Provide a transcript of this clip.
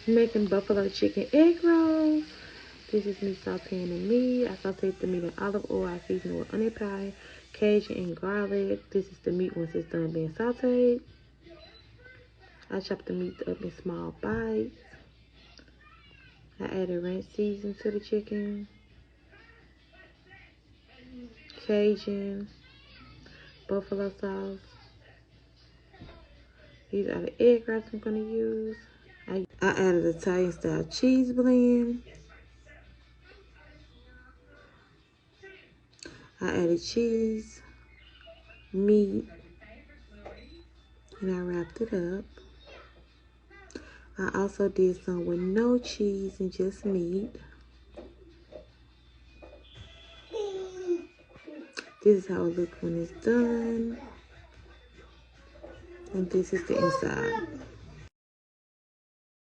Making buffalo chicken egg rolls. This is me sauteing the meat. I sauteed the meat in olive oil. I seasoned it with onion powder, Cajun, and garlic. This is the meat once it's done being sauteed. I chopped the meat up in small bites. I added ranch seasoning to the chicken, Cajun, buffalo sauce. These are the egg whites I'm going to use. I added Italian style cheese blend. I added cheese, meat, and I wrapped it up. I also did some with no cheese and just meat. This is how it looks when it's done. And this is the inside.